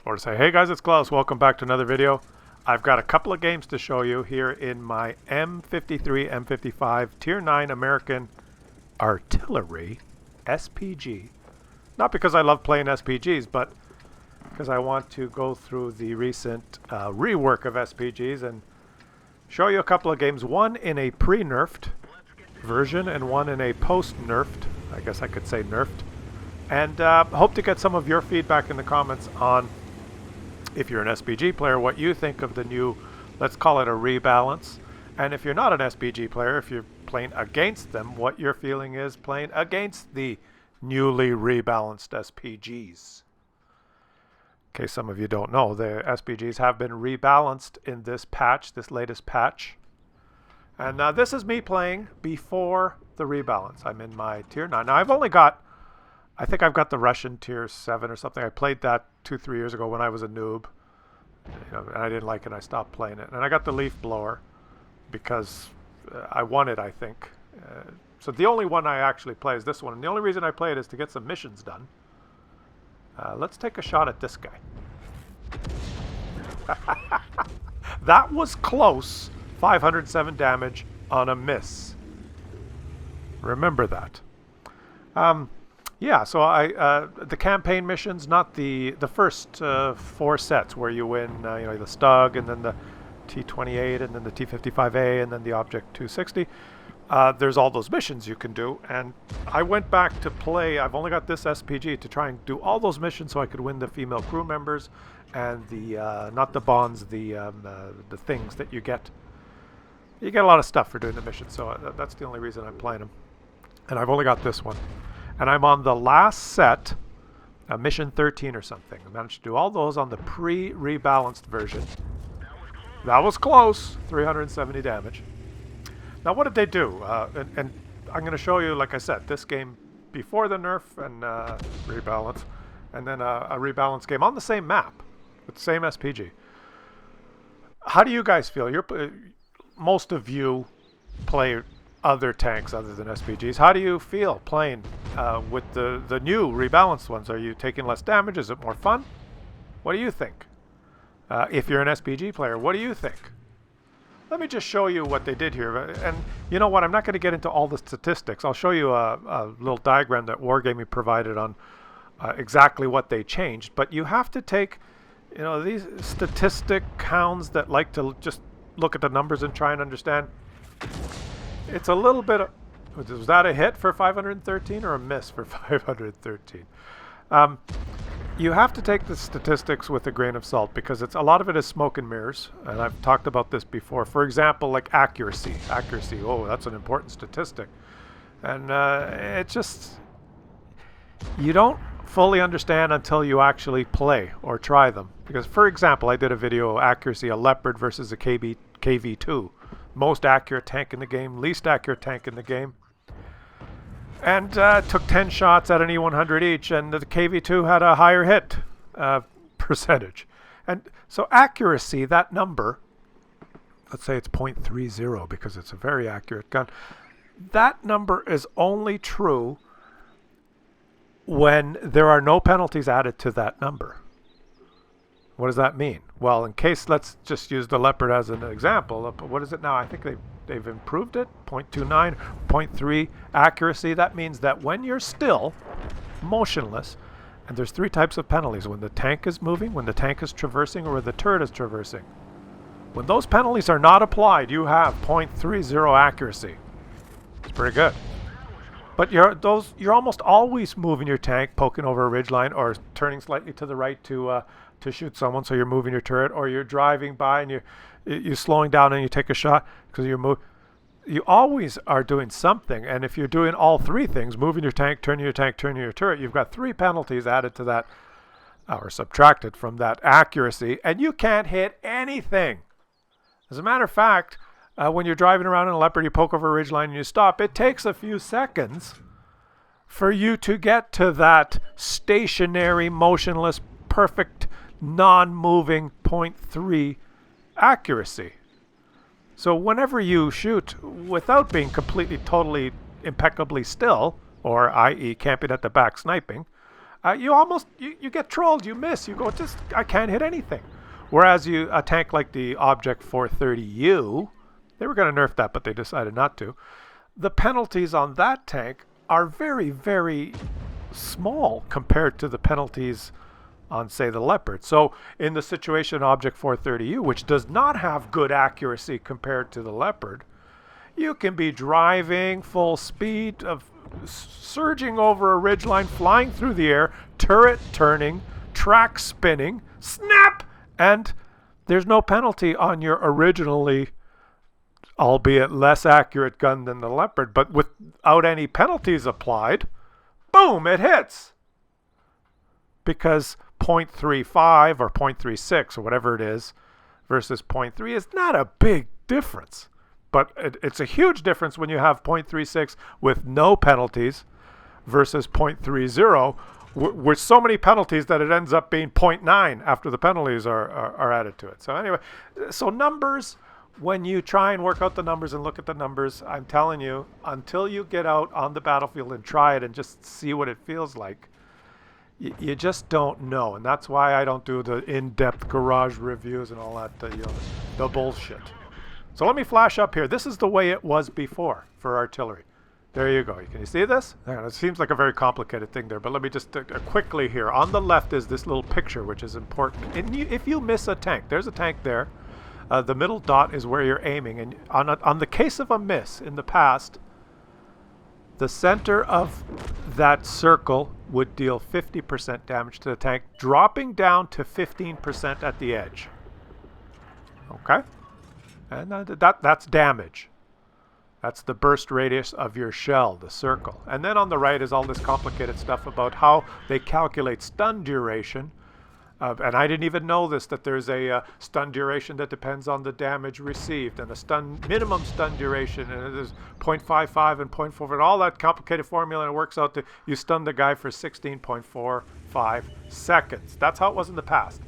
Or to say, hey guys, it's Claus. Welcome back to another video. I've got a couple of games to show you here in my M53, M55 Tier 9 American Artillery SPG. Not because I love playing SPGs, but because I want to go through the recent rework of SPGs and show you a couple of games. One in a pre-nerfed version and one in a post-nerfed, I guess I could say nerfed. And hope to get some of your feedback in the comments on, if you're an SPG player, what you think of the new, let's call it a rebalance. And if you're not an SPG player, if you're playing against them, what your feeling is playing against the newly rebalanced SPGs. In case some of you don't know, the SPGs have been rebalanced in this patch, this latest patch. And this is me playing before the rebalance. I'm in my Tier 9. Now I've only got, I think I've got the Russian Tier 7 or something. I played that 2-3 years ago when I was a noob. And I didn't like it, and I stopped playing it. And I got the Leaf Blower because I won it, I think. So the only one I actually play is this one. And the only reason I play it is to get some missions done. Let's take a shot at this guy. That was close. 507 damage on a miss. Remember that. Yeah, so the campaign missions, not the first 4 sets where you win, you know, the Stug and then the T-28 and then the T-55A and then the Object 260. There's all those missions you can do, and I went back to play. I've only got this SPG to try and do all those missions so I could win the female crew members and the not the bonds, the things that you get. You get a lot of stuff for doing the missions, so that's the only reason I'm playing them. And I've only got this one. And I'm on the last set, mission 13 or something. I managed to do all those on the pre-rebalanced version. That was close, 370 damage. Now what did they do? And I'm going to show you, like I said, this game before the nerf and rebalance, and then a rebalance game on the same map with the same SPG. How do you guys feel? Most of you play other tanks other than SPGs. How do you feel playing with the new rebalanced ones? Are you taking less damage? Is it more fun? What do you think? If you're an SPG player, what do you think? Let me just show you what they did here. And you know what? I'm not going to get into all the statistics. I'll show you a little diagram that Wargaming provided on exactly what they changed. But you have to take, you know, these statistic hounds that like to just look at the numbers and try and understand. It's a little bit of, was that a hit for 513 or a miss for 513? You have to take the statistics with a grain of salt because a lot of it is smoke and mirrors, and I've talked about this before. For example, like accuracy. Accuracy, oh, that's an important statistic. And it just, you don't fully understand until you actually play or try them. Because, for example, I did a video of accuracy, a Leopard versus a KV2. Most accurate tank in the game, least accurate tank in the game. And took 10 shots at an E100 each, and the KV2 had a higher hit percentage. And so accuracy, that number, let's say it's 0.30 because it's a very accurate gun, that number is only true when there are no penalties added to that number. What does that mean? Well, in case, let's just use the Leopard as an example. What is it now? I think they've improved it. 0.29, 0.3 accuracy. That means that when you're still, motionless, and there's 3 types of penalties. When the tank is moving, when the tank is traversing, or when the turret is traversing. When those penalties are not applied, you have 0.30 accuracy. It's pretty good. But you're almost always moving your tank, poking over a ridgeline, or turning slightly to the right to shoot someone, so you're moving your turret, or you're driving by and you're slowing down and you take a shot because you always are doing something. And if you're doing all 3 things, moving your tank, turning your turret, you've got 3 penalties added to that, or subtracted from that accuracy, and you can't hit anything. As a matter of fact, when you're driving around in a Leopard, you poke over a ridgeline and you stop, it takes a few seconds for you to get to that stationary, motionless, perfect, non-moving 0.3 accuracy. So whenever you shoot without being completely, totally, impeccably still, or i.e. camping at the back sniping, you get trolled, you miss, you go, just, I can't hit anything. Whereas a tank like the Object 430U, they were going to nerf that, but they decided not to. The penalties on that tank are very, very small compared to the penalties on, say, the Leopard. So in the situation Object 430U, which does not have good accuracy compared to the Leopard, you can be driving full speed, surging over a ridgeline, flying through the air, turret turning, track spinning, snap, and there's no penalty on your originally, albeit less accurate gun than the Leopard, but without any penalties applied, boom, it hits. Because 0.35 or 0.36 or whatever it is versus 0.3 is not a big difference. But it's a huge difference when you have 0.36 with no penalties versus 0.30 with so many penalties that it ends up being 0.9 after the penalties are added to it. So anyway, so numbers, when you try and work out the numbers and look at the numbers, I'm telling you, until you get out on the battlefield and try it and just see what it feels like, you just don't know. And that's why I don't do the in-depth garage reviews and all that, the bullshit. So let me flash up here. This is the way it was before for artillery. There you go. Can you see this? It seems like a very complicated thing there, but let me just quickly here. On the left is this little picture, which is important. And if you miss a tank, there's a tank there. The middle dot is where you're aiming. And on the case of a miss in the past, the center of that circle would deal 50% damage to the tank, dropping down to 15% at the edge. Okay? And that's damage. That's the burst radius of your shell, the circle. And then on the right is all this complicated stuff about how they calculate stun duration. And I didn't even know this, that there's a stun duration that depends on the damage received, and a minimum stun duration, and there's 0.55 and 0.4, and all that complicated formula, and it works out to you stun the guy for 16.45 seconds. That's how it was in the past.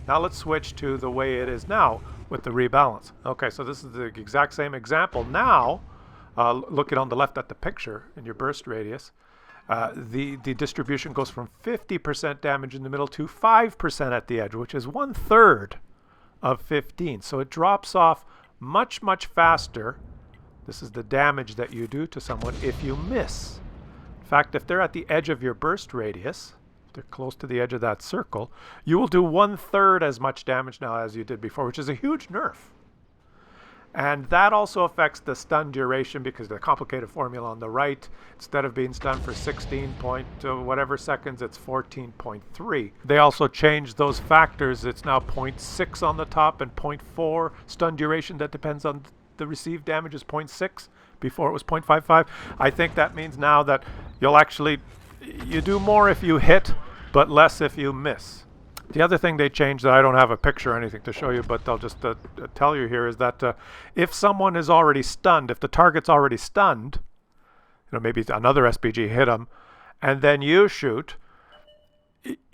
Now let's switch to the way it is now with the rebalance. Okay, so this is the exact same example. Now, looking on the left at the picture in your burst radius, the distribution goes from 50% damage in the middle to 5% at the edge, which is 1/3 of 15. So it drops off much, much faster. This is the damage that you do to someone if you miss. In fact, if they're at the edge of your burst radius, they're close to the edge of that circle, you will do 1/3 as much damage now as you did before, which is a huge nerf. And that also affects the stun duration, because the complicated formula on the right, instead of being stunned for 16 point whatever seconds, it's 14.3. They also changed those factors. It's now 0.6 on the top and 0.4 stun duration. That depends on the received damage is 0.6. Before it was 0.55. I think that means now that you do more if you hit, but less if you miss. The other thing they changed that I don't have a picture or anything to show you, but I'll just tell you here, is that if someone is already stunned, if the target's already stunned, maybe another SPG hit him, and then you shoot,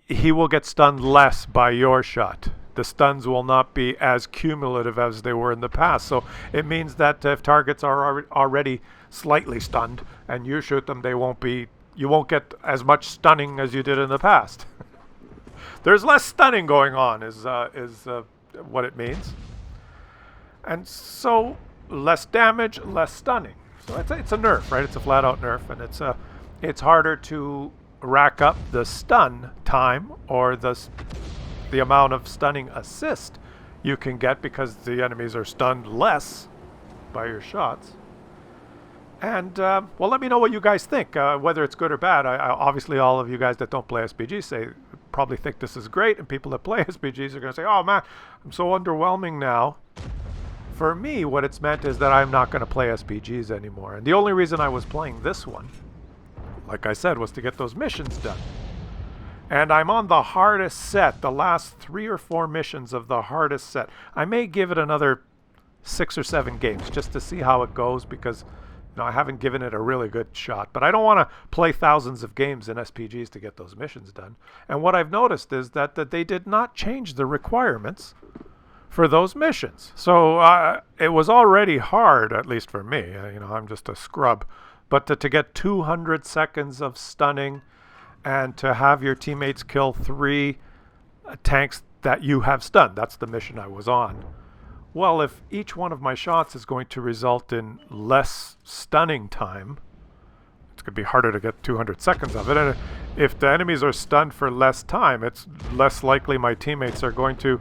he will get stunned less by your shot. The stuns will not be as cumulative as they were in the past. So it means that if targets are already slightly stunned and you shoot them, you won't get as much stunning as you did in the past. There's less stunning going on is what it means. And so less damage, less stunning. So it's a nerf, right? It's a flat out nerf, and it's harder to rack up the stun time or the amount of stunning assist you can get, because the enemies are stunned less by your shots. And, well, let me know what you guys think, whether it's good or bad. Obviously, all of you guys that don't play SPG probably think this is great, and people that play SPGs are going to say, oh, man, I'm so underwhelming now. For me, what it's meant is that I'm not going to play SPGs anymore. And the only reason I was playing this one, like I said, was to get those missions done. And I'm on the hardest set, the last 3 or 4 missions of the hardest set. I may give it another 6 or 7 games just to see how it goes, because I haven't given it a really good shot. But I don't want to play thousands of games in SPGs to get those missions done. And what I've noticed is that they did not change the requirements for those missions. So it was already hard, at least for me. I'm just a scrub. But to get 200 seconds of stunning and to have your teammates kill 3 tanks that you have stunned. That's the mission I was on. Well, if each one of my shots is going to result in less stunning time, it's going to be harder to get 200 seconds of it. And if the enemies are stunned for less time, it's less likely my teammates are going to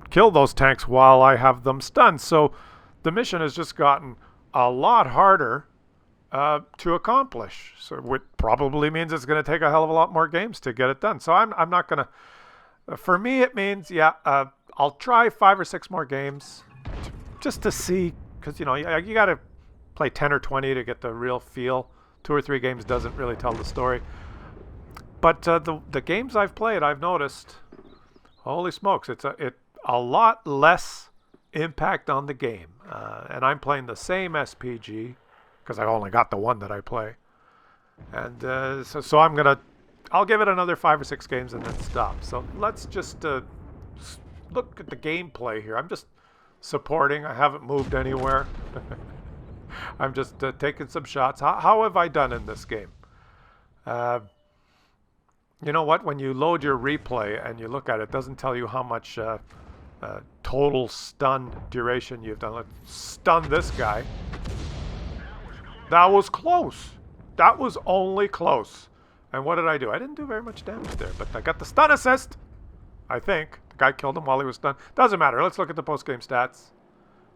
kill those tanks while I have them stunned. So the mission has just gotten a lot harder to accomplish. So it probably means it's going to take a hell of a lot more games to get it done. So I'm not going to... For me, it means, I'll try 5 or 6 more games just to see, because, you know, you got to play 10 or 20 to get the real feel. 2 or 3 games doesn't really tell the story. But the games I've played, I've noticed, holy smokes, it's a lot less impact on the game. And I'm playing the same SPG, because I've only got the one that I play. And so I'll give it another 5 or 6 games and then stop. So let's just look at the gameplay here. I'm just supporting. I haven't moved anywhere. I'm just taking some shots. How have I done in this game? You know what? When you load your replay and you look at it, it doesn't tell you how much total stun duration you've done. Let's stun this guy. That was close. That was only close. And what did I do? I didn't do very much damage there, but I got the stun assist. I think. The guy killed him while he was stunned. Doesn't matter. Let's look at the post-game stats.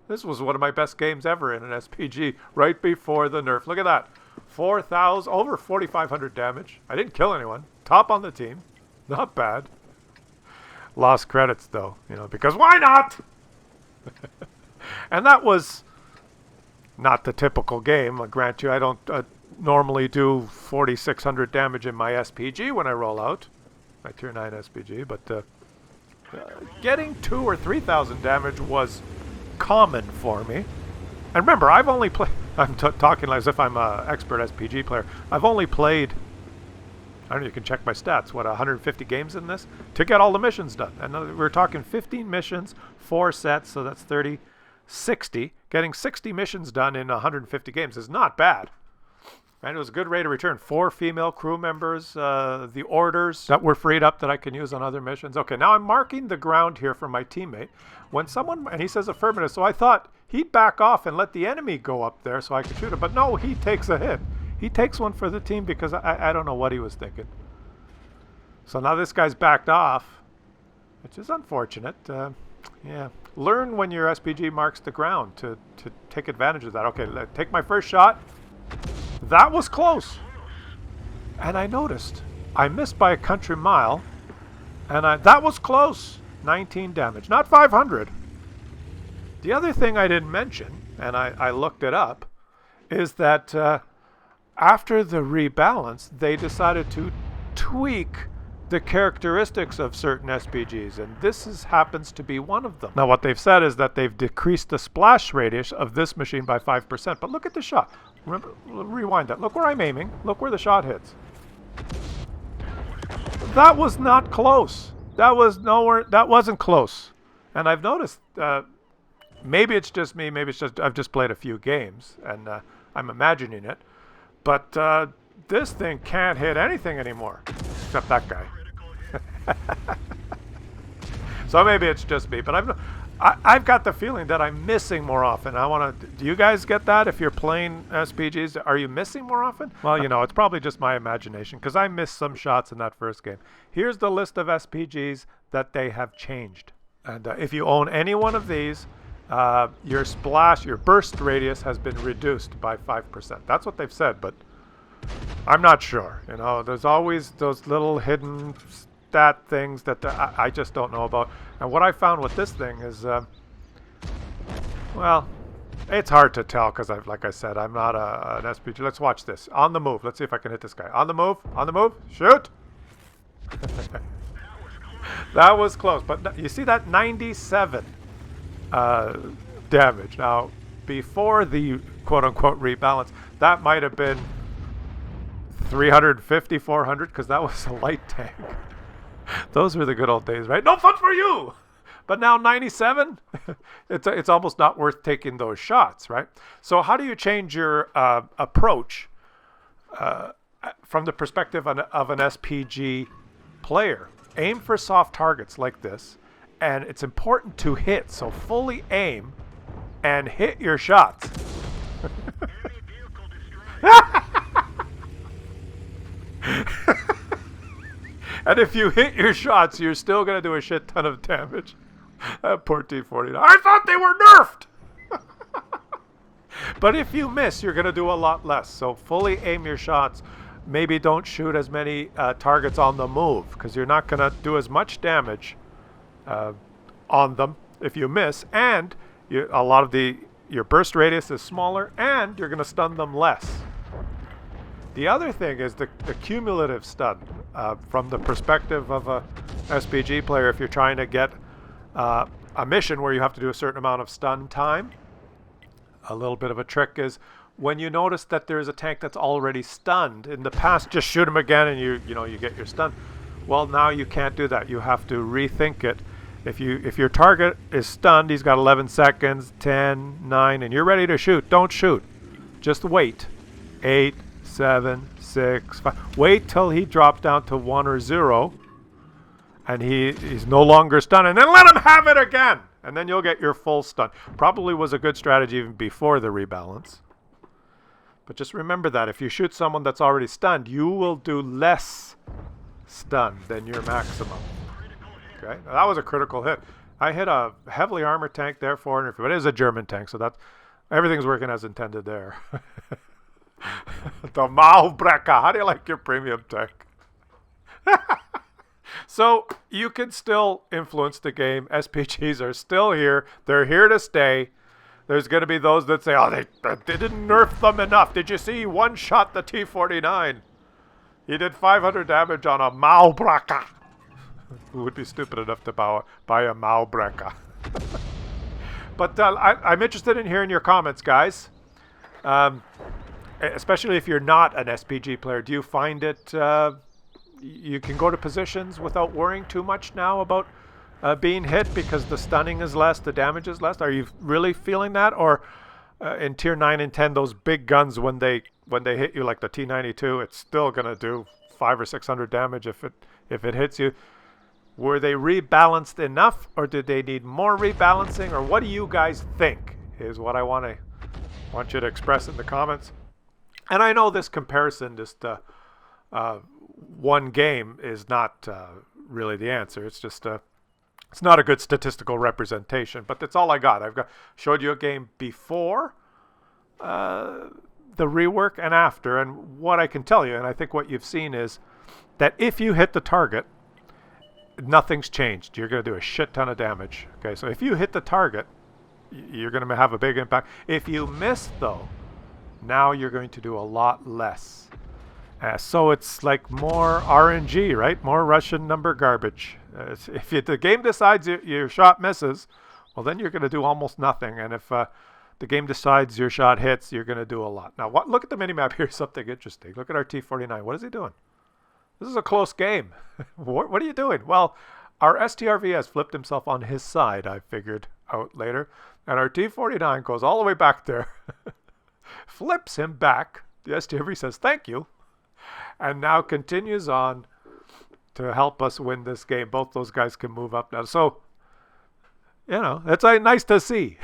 This was one of my best games ever in an SPG right before the nerf. Look at that. 4,000, over 4,500 damage. I didn't kill anyone. Top on the team. Not bad. Lost credits, though, you know, because why not? And that was not the typical game. I grant you, I don't normally do 4,600 damage in my SPG when I roll out. My tier 9 SPG, but getting 2,000 or 3,000 damage was common for me. And remember, I've only played... I'm talking as if I'm an expert SPG player. I've only played... I don't know, you can check my stats. What, 150 games in this? To get all the missions done. And we're talking 15 missions, 4 sets, so that's 30, 60. Getting 60 missions done in 150 games is not bad. And it was a good rate of return. 4 female crew members, the orders that were freed up that I can use on other missions. Okay, now I'm marking the ground here for my teammate. When someone, and he says affirmative, so I thought he'd back off and let the enemy go up there so I could shoot him. But no, he takes a hit. He takes one for the team because I don't know what he was thinking. So now this guy's backed off, which is unfortunate. Yeah, learn when your SPG marks the ground to take advantage of that. Okay, take my first shot. That was close. And I noticed I missed by a country mile, and that was close. 19 damage, not 500. The other thing I didn't mention, and I looked it up, is that after the rebalance, they decided to tweak the characteristics of certain SPGs, and this happens to be one of them. Now, what they've said is that they've decreased the splash radius of this machine by 5%, but look at the shot. Remember, rewind that. Look where I'm aiming. Look where the shot hits. That was not close. That was nowhere. That wasn't close. And I've noticed, maybe it's just me, maybe it's just I've just played a few games, and I'm imagining it, but this thing can't hit anything anymore, except that guy. So maybe it's just me, but I've got the feeling that I'm missing more often. I want to. Do you guys get that? If you're playing SPGs, are you missing more often? Well, you know, it's probably just my imagination because I missed some shots in that first game. Here's the list of SPGs that they have changed, and if you own any one of these, your burst radius has been reduced by 5%. That's what they've said, but I'm not sure. You know, there's always those little hidden stat things that I just don't know about. And what I found with this thing is, well, it's hard to tell because, like I said, I'm not an SPG. Let's watch this. On the move. Let's see if I can hit this guy. On the move. On the move. Shoot. That was close. But you see that 97 damage. Now, before the quote-unquote rebalance, that might have been 350, 400 because that was a light tank. Those were the good old days, right? No fun for you! But now 97, it's almost not worth taking those shots, right? So how do you change your approach from the perspective of an SPG player, aim for soft targets like this, and it's important to hit. So fully aim and hit your shots. And if you hit your shots, you're still going to do a shit ton of damage. That poor T-49. I thought they were nerfed! But if you miss, you're going to do a lot less. So fully aim your shots. Maybe don't shoot as many targets on the move, because you're not going to do as much damage on them if you miss. And a lot of your burst radius is smaller, and you're going to stun them less. The other thing is the cumulative stun. From the perspective of a SPG player, if you're trying to get a mission where you have to do a certain amount of stun time, a little bit of a trick is when you notice that there's a tank that's already stunned. In the past, just shoot him again and you get your stun. Well, now you can't do that. You have to rethink it. If your target is stunned, he's got 11 seconds, 10, 9, and you're ready to shoot. Don't shoot. Just wait. 8, 7, 6, 5. Wait till he drops down to 1 or 0, and he's no longer stunned, and then let him have it again, and then you'll get your full stun. Probably was a good strategy even before the rebalance. But just remember that if you shoot someone that's already stunned, you will do less stun than your maximum. Okay, now, that was a critical hit. I hit a heavily armored tank there, 400, but it is a German tank, so everything's working as intended there. The Malbrecher. How do you like your premium tank? So you can still influence the game. SPGs are still here. They're here to stay. There's going to be those that say, oh, they didn't nerf them enough. Did you see he one-shot the T-49? He did 500 damage on a Malbrecher. Who would be stupid enough to buy a Malbrecher? But I'm interested in hearing your comments, guys. Especially if you're not an SPG player, do you find it you can go to positions without worrying too much now about being hit because the stunning is less, the damage is less? Are you really feeling that? Or in tier 9 and 10, those big guns, when they hit you like the T92, it's still going to do 500 or 600 damage if it hits you. Were they rebalanced enough, or did they need more rebalancing? Or what do you guys think is what I want you to express in the comments. And I know this comparison, just one game, is not really the answer. It's just it's not a good statistical representation. But that's all I got. Showed you a game before the rework and after. And what I can tell you, and I think what you've seen, is that if you hit the target, nothing's changed. You're going to do a shit ton of damage. Okay, so if you hit the target, you're going to have a big impact. If you miss, though, now you're going to do a lot less. So it's like more RNG, right? More Russian number garbage. If the game decides your shot misses, well, then you're going to do almost nothing. And if the game decides your shot hits, you're going to do a lot. Now, look at the minimap here. Something interesting. Look at our T-49. What is he doing? This is a close game. What are you doing? Well, our STRV has flipped himself on his side, I figured out later. And our T-49 goes all the way back there. Flips him back. The STRV says, thank you. And now continues on to help us win this game. Both those guys can move up now. So, it's nice to see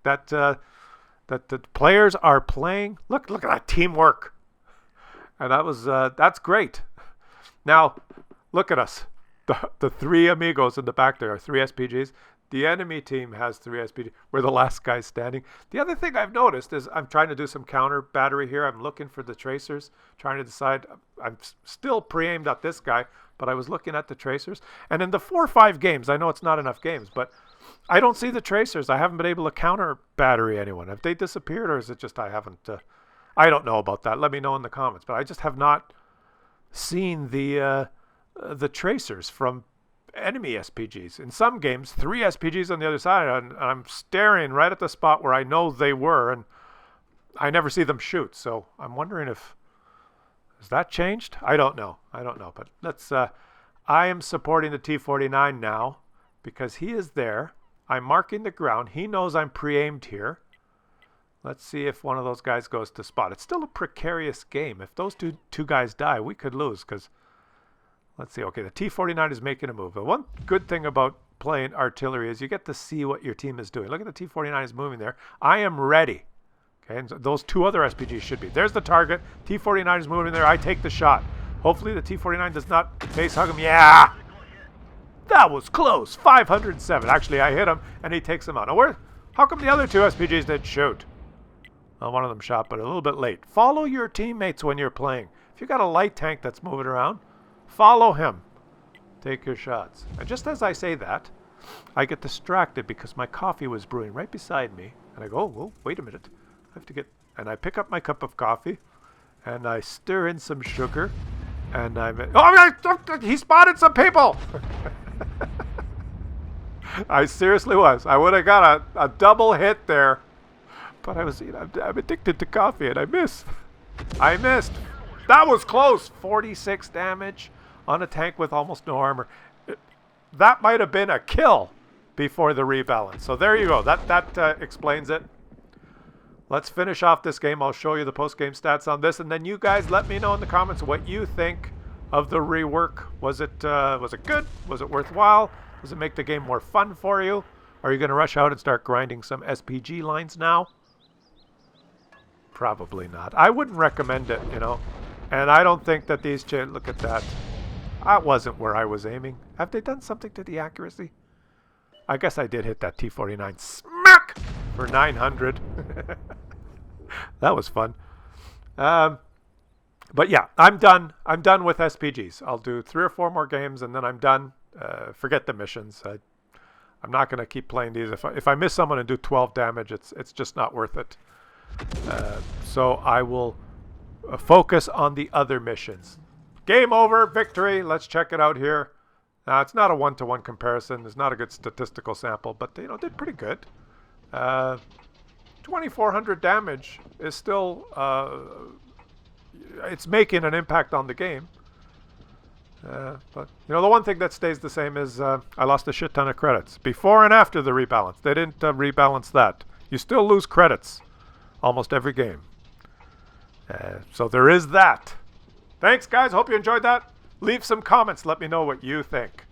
that that the players are playing. Look at that teamwork. And that's great. Now, look at us. The three amigos in the back there are 3 SPGs. The enemy team has 3 SPGs. We're the last guys standing. The other thing I've noticed is I'm trying to do some counter battery here. I'm looking for the tracers, trying to decide. I'm still pre-aimed at this guy, but I was looking at the tracers. And in the 4 or 5 games, I know it's not enough games, but I don't see the tracers. I haven't been able to counter battery anyone. Have they disappeared, or is it just I haven't? I don't know about that. Let me know in the comments. But I just have not seen the tracers from enemy SPGs. In some games, 3 SPGs on the other side, and I'm staring right at the spot where I know they were, and I never see them shoot. So I'm wondering has that changed? I don't know. But let's. I am supporting the T-49 now because he is there. I'm marking the ground. He knows I'm pre-aimed here. Let's see if one of those guys goes to spot. It's still a precarious game. If those two guys die, we could lose because, let's see. Okay, the T-49 is making a move. But one good thing about playing artillery is you get to see what your team is doing. Look at the T-49 is moving there. I am ready. Okay, and so those two other SPGs should be. There's the target. T-49 is moving there. I take the shot. Hopefully the T-49 does not face hug him. Yeah! That was close. 507. Actually, I hit him, and he takes him out. Now, how come the other two SPGs didn't shoot? Well, one of them shot, but a little bit late. Follow your teammates when you're playing. If you got a light tank that's moving around, follow him. Take your shots. And just as I say that, I get distracted because my coffee was brewing right beside me. And I go, oh, wait a minute. I have to get... And I pick up my cup of coffee, and I stir in some sugar, and he spotted some people! I seriously was. I would have got a double hit there. But I was, I'm addicted to coffee, and I missed. I missed. That was close. 46 damage on a tank with almost no armor. That might have been a kill before the rebalance. So there you go. That explains it. Let's finish off this game. I'll show you the post-game stats on this, and then you guys let me know in the comments what you think of the rework. Was it good? Was it worthwhile? Does it make the game more fun for you? Are you going to rush out and start grinding some SPG lines now? Probably not. I wouldn't recommend it, you know. And I don't think that these... Look at that. That wasn't where I was aiming. Have they done something to the accuracy? I guess I did hit that T-49 smack for 900. That was fun. But yeah, I'm done. I'm done with SPGs. I'll do 3 or 4 more games and then I'm done. Forget the missions. I'm not going to keep playing these. If I miss someone and do 12 damage, it's just not worth it. So I will focus on the other missions. Game over, victory. Let's check it out here. Now, it's not a one-to-one comparison. It's not a good statistical sample, but, you know, did pretty good. 2,400 damage is still, it's making an impact on the game. But, you know, the one thing that stays the same is I lost a shit ton of credits. Before and after the rebalance. They didn't rebalance that. You still lose credits almost every game. So there is that. Thanks, guys. Hope you enjoyed that. Leave some comments. Let me know what you think.